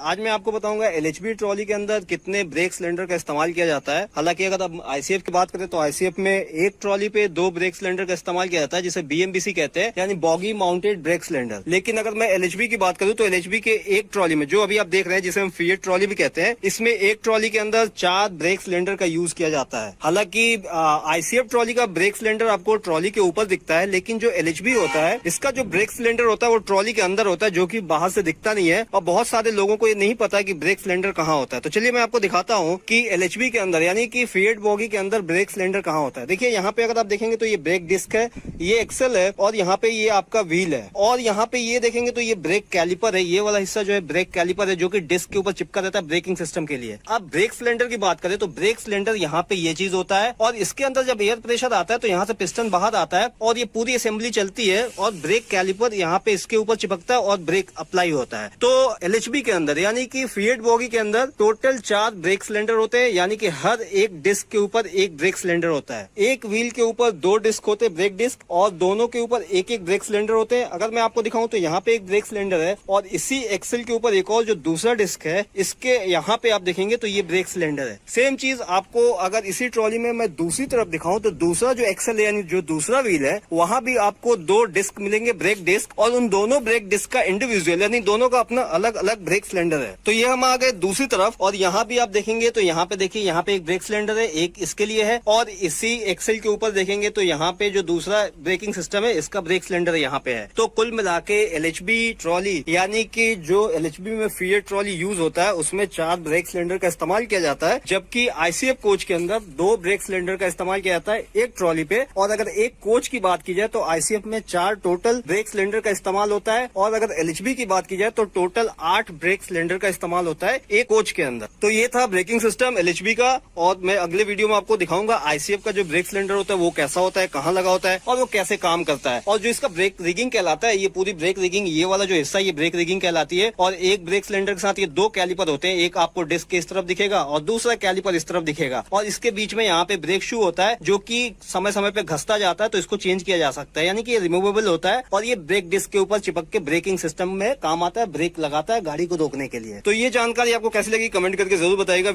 आज मैं आपको बताऊंगा एलएचबी ट्रॉली के अंदर कितने ब्रेक सिलेंडर का इस्तेमाल किया जाता है। हालांकि अगर आप आईसीएफ की बात करें तो आईसीएफ में एक ट्रॉली पे 2 ब्रेक सिलेंडर का इस्तेमाल किया जाता है, जिसे बीएमबीसी कहते हैं, यानी बॉगी माउंटेड ब्रेक सिलेंडर। लेकिन अगर मैं एलएचबी की बात करूं तो एलएचबी के एक ट्रॉली में, जो अभी आप देख रहे हैं जिसे हम फिएट ट्रॉली भी कहते हैं, इसमें एक ट्रॉली के अंदर 4 ब्रेक सिलेंडर का यूज किया जाता है। हालांकि आईसीएफ ट्रॉली का ब्रेक सिलेंडर आपको ट्रॉली के ऊपर दिखता है, लेकिन जो एलएचबी होता है इसका जो ब्रेक सिलेंडर होता है वो ट्रॉली के अंदर होता है, जो कि बाहर से दिखता नहीं है। और बहुत सारे लोगों को ये नहीं पता कि ब्रेक सिलेंडर कहाँ होता है। तो चलिए मैं आपको दिखाता हूँ कि एलएचबी के अंदर यानी कि फिएट बॉगी के अंदर ब्रेक सिलेंडर कहाँ होता है। देखिए यहाँ पे अगर आप देखेंगे तो ये ब्रेक डिस्क है, ये एक्सल है, और यहाँ पे ये आपका व्हील है, और यहाँ पे ये देखेंगे तो ये ब्रेक कैलिपर है। ये वाला हिस्सा जो है ब्रेक कैलिपर है, जो कि डिस्क के ऊपर चिपका रहता है ब्रेकिंग सिस्टम के लिए। अब ब्रेक सिलेंडर की बात करें तो ब्रेक सिलेंडर यहाँ पे ये चीज होता है, और इसके अंदर जब एयर प्रेशर आता है तो यहाँ से पिस्टन बाहर आता है और ये पूरी असेंबली चलती है, और ब्रेक कैलिपर यहाँ पे इसके ऊपर चिपकता है और ब्रेक अप्लाई होता है। तो एलएचबी के अंदर यानी कि फिएट बॉगी के अंदर टोटल 4 ब्रेक सिलेंडर होते हैं, यानी कि हर एक डिस्क के ऊपर एक ब्रेक सिलेंडर होता है। एक व्हील के ऊपर 2 डिस्क होते हैं, ब्रेक डिस्क, और दोनों के ऊपर एक एक ब्रेक सिलेंडर होते हैं। अगर मैं आपको दिखाऊं तो यहाँ पे एक ब्रेक सिलेंडर है, और इसी एक्सल के ऊपर एक और जो दूसरा डिस्क है, इसके यहाँ पे आप देखेंगे तो ये ब्रेक सिलेंडर है। सेम चीज आपको अगर इसी ट्रॉली में मैं दूसरी तरफ दिखाऊं तो दूसरा जो एक्सल है यानी जो दूसरा व्हील है, वहां भी आपको 2 डिस्क मिलेंगे, ब्रेक डिस्क, और उन दोनों ब्रेक डिस्क का इंडिविजुअल यानी दोनों का अपना अलग अलग ब्रेक सिलेंडर है। तो ये हम आ गए दूसरी तरफ, और यहाँ भी आप देखेंगे तो यहाँ पे देखिए यहाँ पे एक ब्रेक सिलेंडर है, एक इसके लिए है, और इसी एक्सल के ऊपर देखेंगे तो यहाँ पे जो दूसरा ब्रेकिंग सिस्टम है इसका ब्रेक सिलेंडर यहाँ पे है। तो कुल मिला के एलएचबी ट्रॉली यानी कि जो एलएचबी में फिएट ट्रॉली यूज होता है उसमें 4 ब्रेक सिलेंडर का इस्तेमाल किया जाता है, जबकि आईसीएफ कोच के अंदर 2 ब्रेक सिलेंडर का इस्तेमाल किया जाता है एक ट्रॉली पे। और अगर एक कोच की बात की जाए तो आईसीएफ में 4 टोटल ब्रेक सिलेंडर का इस्तेमाल होता है, और अगर एलएचबी की बात की जाए तो टोटल 8 ब्रेक सिलेंडर का इस्तेमाल होता है एक कोच के अंदर। तो ये था ब्रेकिंग सिस्टम एलएचबी का, और मैं अगले वीडियो में आपको दिखाऊंगा आईसीएफ का जो ब्रेक सिलेंडर होता है वो कैसा होता है, कहाँ लगा होता है, और वो कैसे काम करता है। और जो इसका ब्रेक रिगिंग कहलाता है, ये पूरी ब्रेक रिगिंग, ये वाला जो हिस्सा ये ब्रेक रिगिंग कहलाती है। और एक ब्रेक सिलेंडर के साथ ये 2 कैलिपर होते हैं, एक आपको डिस्क के इस तरफ दिखेगा और दूसरा कैलिपर इस तरफ दिखेगा, और इसके बीच में यहाँ पे ब्रेक शू होता है जो कि समय समय पे घसता जाता है, तो इसको चेंज किया जा सकता है, यानी कि ये रिमूवेबल होता है, और ये ब्रेक डिस्क के ऊपर चिपक के ब्रेकिंग सिस्टम में काम आता है, ब्रेक लगाता है गाड़ी को रोकने के लिए। तो ये जानकारी आपको कैसी लगी कमेंट करके जरूर बताइएगा।